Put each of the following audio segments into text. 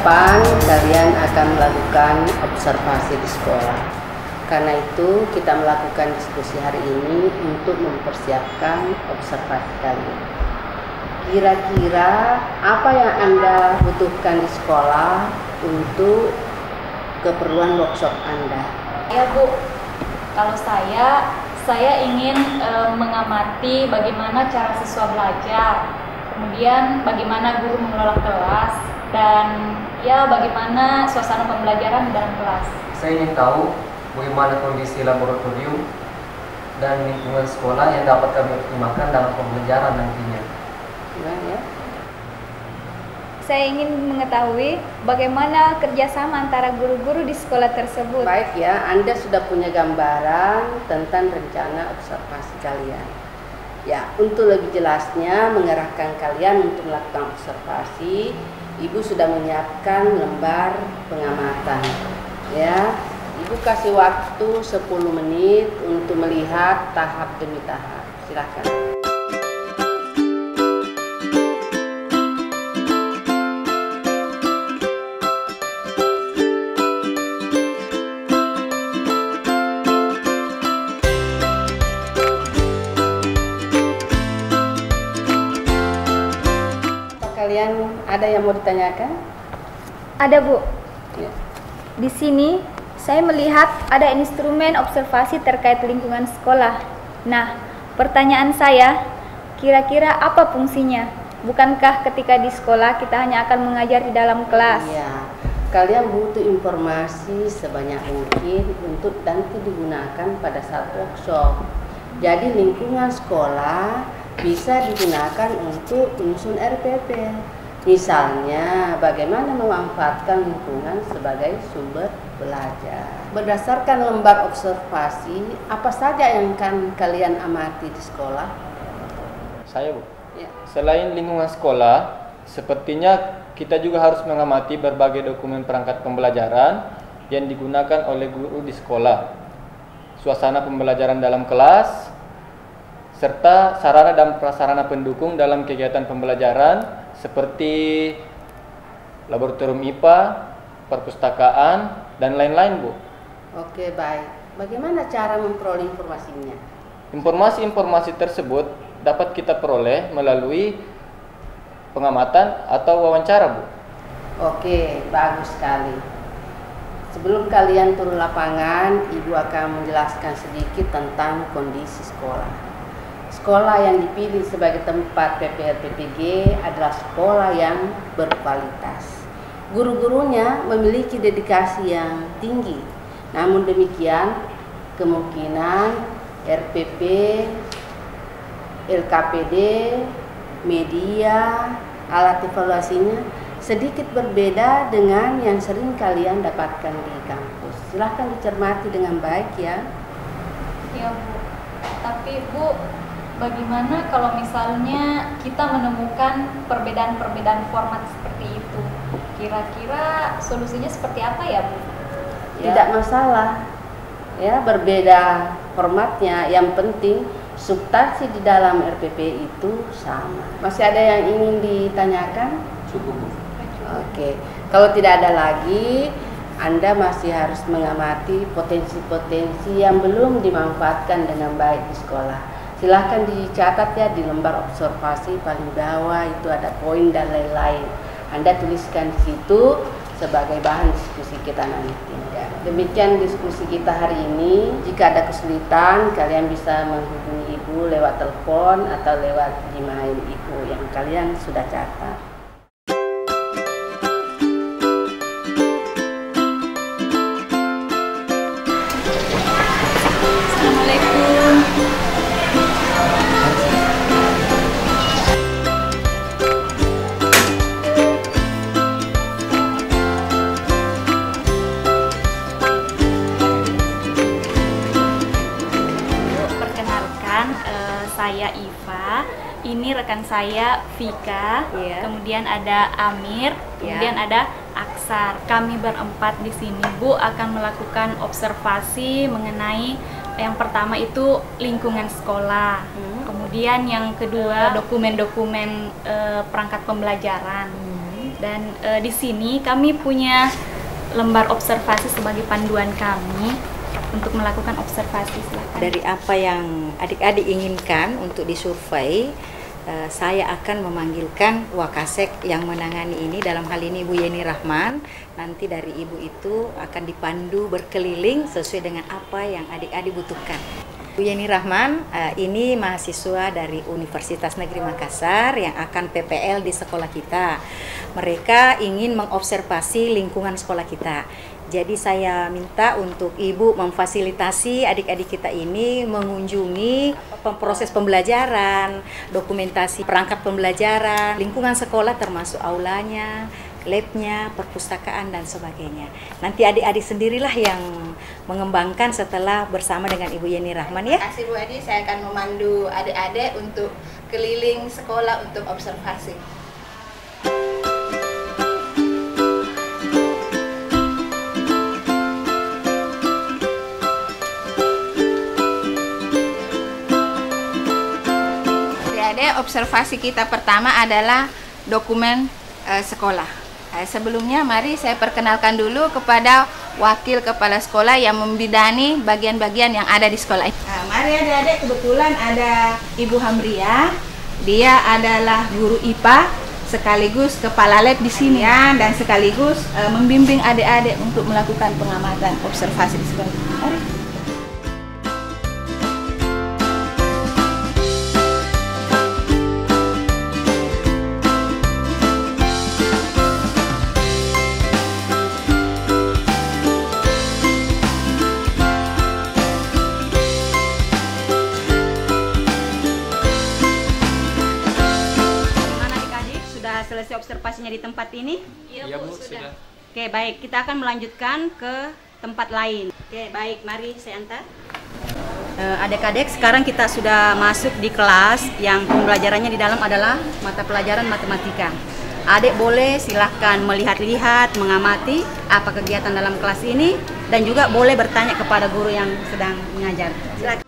depan kalian akan melakukan observasi di sekolah. Karena itu kita melakukan diskusi hari ini untuk mempersiapkan observasi kalian. Kira-kira apa yang Anda butuhkan di sekolah untuk keperluan workshop Anda? Ya Bu, kalau saya ingin mengamati bagaimana cara siswa belajar, kemudian bagaimana guru mengelola kelas, dan ya bagaimana suasana pembelajaran di dalam kelas. Saya ingin tahu bagaimana kondisi laboratorium dan lingkungan sekolah yang dapat kami optimalkan dalam pembelajaran nantinya. Gimana ya? Saya ingin mengetahui bagaimana kerjasama antara guru-guru di sekolah tersebut. Baik ya, Anda sudah punya gambaran tentang rencana observasi kalian. Ya, untuk lebih jelasnya mengarahkan kalian untuk melakukan observasi, Ibu sudah menyiapkan lembar pengamatan. Ya, Ibu kasih waktu 10 menit untuk melihat tahap demi tahap. Silakan. Kalian ada yang mau ditanyakan? Ada Bu. Ya. Di sini saya melihat ada instrumen observasi terkait lingkungan sekolah. Nah, pertanyaan saya, kira-kira apa fungsinya? Bukankah ketika di sekolah kita hanya akan mengajar di dalam kelas? Iya, kalian butuh informasi sebanyak mungkin untuk nanti digunakan pada saat workshop. Jadi lingkungan sekolah bisa digunakan untuk menyusun RPP. Misalnya, bagaimana memanfaatkan lingkungan sebagai sumber belajar. Berdasarkan lembar observasi, apa saja yang akan kalian amati di sekolah? Saya Bu. Ya. Selain lingkungan sekolah, sepertinya kita juga harus mengamati berbagai dokumen perangkat pembelajaran yang digunakan oleh guru di sekolah, suasana pembelajaran dalam kelas, serta sarana dan prasarana pendukung dalam kegiatan pembelajaran seperti laboratorium IPA, perpustakaan, dan lain-lain Bu. Oke, baik. Bagaimana cara memperoleh informasinya? Informasi-informasi tersebut dapat kita peroleh melalui pengamatan atau wawancara Bu. Oke, bagus sekali. Sebelum kalian turun lapangan, Ibu akan menjelaskan sedikit tentang kondisi sekolah. Sekolah yang dipilih sebagai tempat PPR-PPG adalah sekolah yang berkualitas. Guru-gurunya memiliki dedikasi yang tinggi. Namun demikian, kemungkinan RPP, LKPD, media, alat evaluasinya sedikit berbeda dengan yang sering kalian dapatkan di kampus. Silahkan dicermati dengan baik ya. Ya Bu, tapi Bu, bagaimana kalau misalnya kita menemukan perbedaan-perbedaan format seperti itu? Kira-kira solusinya seperti apa ya Bu? Tidak masalah. Ya, berbeda formatnya, yang penting substansi di dalam RPP itu sama. Masih ada yang ingin ditanyakan? Cukup Bu. Oke. Kalau tidak ada lagi, Anda masih harus mengamati potensi-potensi yang belum dimanfaatkan dengan baik di sekolah. Silahkan dicatat ya di lembar observasi paling bawah, itu ada poin dan lain-lain. Anda tuliskan di situ sebagai bahan diskusi kita nanti. Ya. Demikian diskusi kita hari ini. Jika ada kesulitan, kalian bisa menghubungi Ibu lewat telepon atau lewat email Ibu yang kalian sudah catat. Assalamualaikum. Saya Iva, ini rekan saya Vika, kemudian ada Amir, kemudian ada Aksar. Kami berempat di sini Bu akan melakukan observasi mengenai yang pertama itu lingkungan sekolah, kemudian yang kedua dokumen-dokumen perangkat pembelajaran, Dan di sini kami punya lembar observasi sebagai panduan kami untuk melakukan observasi. Silakan. Dari apa yang adik-adik inginkan untuk disurvei, saya akan memanggilkan Wakasek yang menangani ini, dalam hal ini Ibu Yeni Rahman. Nanti dari Ibu itu akan dipandu berkeliling sesuai dengan apa yang adik-adik butuhkan. Bu Yeni Rahman ini mahasiswa dari Universitas Negeri Makassar yang akan PPL di sekolah kita. Mereka ingin mengobservasi lingkungan sekolah kita. Jadi saya minta untuk Ibu memfasilitasi adik-adik kita ini mengunjungi proses pembelajaran, dokumentasi perangkat pembelajaran, lingkungan sekolah termasuk aulanya, labnya, perpustakaan dan sebagainya. Nanti adik-adik sendirilah yang mengembangkan setelah bersama dengan Ibu Yeni Rahman ya. Terima kasih Bu Edi, saya akan memandu adik-adik untuk keliling sekolah untuk observasi. Adik-adik, observasi kita pertama adalah dokumen sekolah. Sebelumnya mari saya perkenalkan dulu kepada wakil kepala sekolah yang membidani bagian-bagian yang ada di sekolah. Mari adik-adik, kebetulan ada Ibu Hamria. Dia adalah guru IPA sekaligus kepala lab di sini ya, dan sekaligus membimbing adik-adik untuk melakukan pengamatan observasi di sekolah. Mari. Selesai observasinya di tempat ini? Iya Bu, sudah. Oke, baik. Kita akan melanjutkan ke tempat lain. Oke, baik. Mari saya antar. Adik-adik, sekarang kita sudah masuk di kelas yang pembelajarannya di dalam adalah mata pelajaran matematika. Adik boleh silahkan melihat-lihat, mengamati apa kegiatan dalam kelas ini, dan juga boleh bertanya kepada guru yang sedang mengajar. Silakan.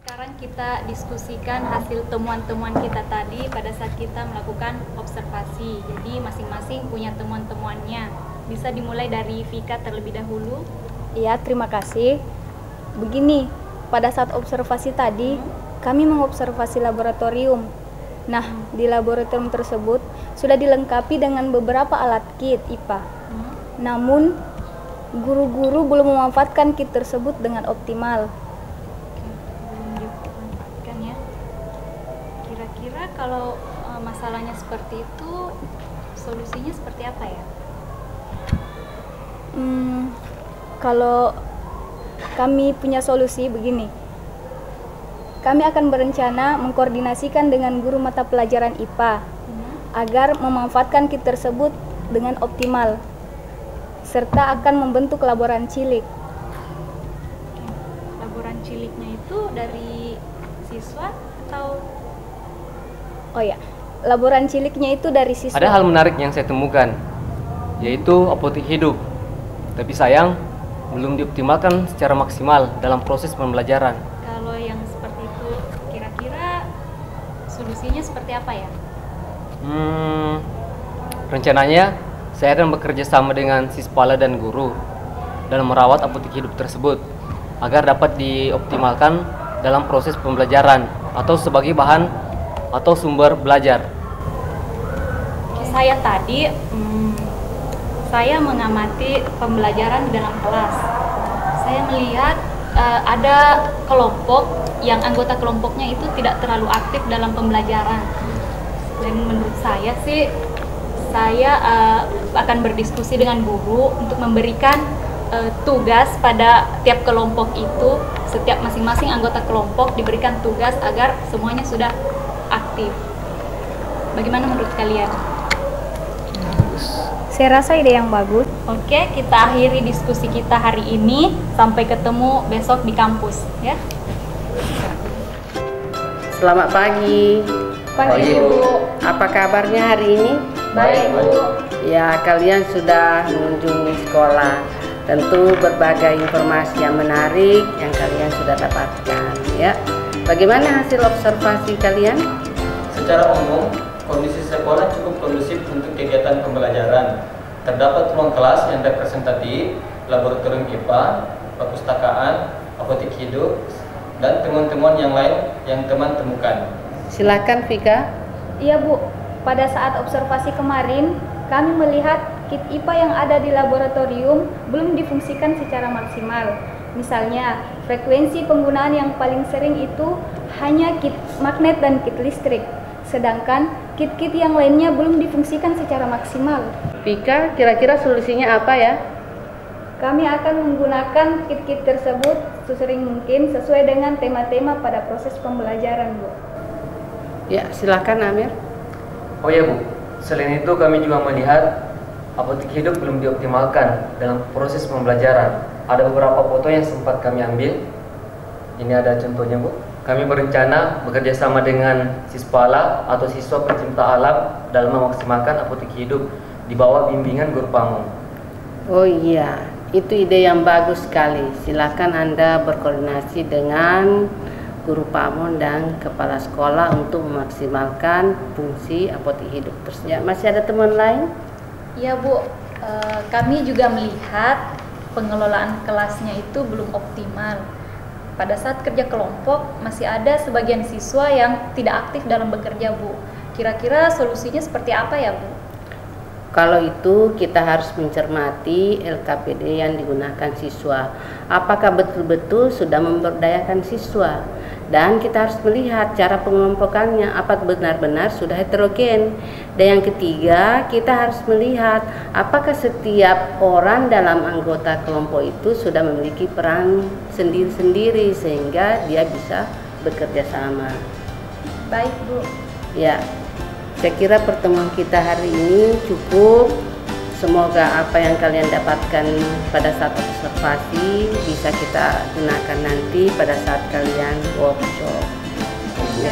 Sekarang kita diskusikan hasil temuan-temuan kita tadi pada saat kita melakukan observasi. Jadi masing-masing punya temuan-temuannya. Bisa dimulai dari Vika terlebih dahulu. Iya, terima kasih. Begini, pada saat observasi tadi, kami mengobservasi laboratorium. Nah, di laboratorium tersebut sudah dilengkapi dengan beberapa alat kit IPA. Namun, guru-guru belum memanfaatkan kit tersebut dengan optimal. Kira-kira kalau masalahnya seperti itu, solusinya seperti apa ya? Kalau kami punya solusi begini, kami akan berencana mengkoordinasikan dengan guru mata pelajaran IPA agar memanfaatkan kit tersebut dengan optimal, serta akan membentuk laboran cilik. Laboran ciliknya itu dari siswa atau Oh ya, laporan ciliknya itu dari siswa. Ada hal menarik yang saya temukan, yaitu apotik hidup. Tapi sayang, belum dioptimalkan secara maksimal dalam proses pembelajaran. Kalau yang seperti itu, kira-kira solusinya seperti apa ya? Rencananya, saya akan bekerja sama dengan Sispala dan guru dalam merawat apotik hidup tersebut agar dapat dioptimalkan dalam proses pembelajaran atau sebagai bahan atau sumber belajar. Saya tadi, saya mengamati pembelajaran di dalam kelas. Saya melihat ada kelompok yang anggota kelompoknya itu tidak terlalu aktif dalam pembelajaran. Dan menurut saya sih, saya akan berdiskusi dengan guru untuk memberikan tugas pada tiap kelompok itu. Setiap masing-masing anggota kelompok diberikan tugas agar semuanya sudah aktif. Bagaimana menurut kalian? Saya rasa ide yang bagus. Oke, kita akhiri diskusi kita hari ini. Sampai ketemu besok di kampus, ya. Selamat pagi. Pagi, Bu. Apa kabarnya hari ini? Baik, Bu. Ya, kalian sudah mengunjungi sekolah. Tentu berbagai informasi yang menarik yang kalian sudah dapatkan, ya. Bagaimana hasil observasi kalian? Secara umum, kondisi sekolah cukup kondusif untuk kegiatan pembelajaran. Terdapat ruang kelas yang representatif, laboratorium IPA, perpustakaan, apotik hidup, dan temuan-temuan yang lain yang teman temukan. Silakan Vika. Iya, Bu. Pada saat observasi kemarin, kami melihat kit IPA yang ada di laboratorium belum difungsikan secara maksimal. Misalnya, frekuensi penggunaan yang paling sering itu hanya kit magnet dan kit listrik. Sedangkan kit-kit yang lainnya belum difungsikan secara maksimal. Vika, kira-kira solusinya apa ya? Kami akan menggunakan kit-kit tersebut sesering mungkin sesuai dengan tema-tema pada proses pembelajaran, Bu. Ya, silakan Amir. Oh ya Bu, selain itu kami juga melihat apotik hidup belum dioptimalkan dalam proses pembelajaran. Ada beberapa foto yang sempat kami ambil. Ini ada contohnya Bu. Kami berencana bekerja sama dengan Sispala atau siswa pencinta alam dalam memaksimalkan apotik hidup di bawah bimbingan guru Pamong. Oh iya, itu ide yang bagus sekali. Silakan Anda berkoordinasi dengan guru Pamong dan kepala sekolah untuk memaksimalkan fungsi apotik hidup. Terus ya, masih ada teman lain? Ya Bu, kami juga melihat pengelolaan kelasnya itu belum optimal. Pada saat kerja kelompok, masih ada sebagian siswa yang tidak aktif dalam bekerja, Bu. Kira-kira solusinya seperti apa ya, Bu? Kalau itu kita harus mencermati LKPD yang digunakan siswa. Apakah betul-betul sudah memberdayakan siswa? Dan kita harus melihat cara pengelompokannya, apakah benar-benar sudah heterogen. Dan yang ketiga, kita harus melihat apakah setiap orang dalam anggota kelompok itu sudah memiliki peran sendiri-sendiri sehingga dia bisa bekerja sama. Baik, Bu. Ya, saya kira pertemuan kita hari ini cukup. Semoga apa yang kalian dapatkan pada saat observasi bisa kita gunakan nanti pada saat kalian workshop. Ya.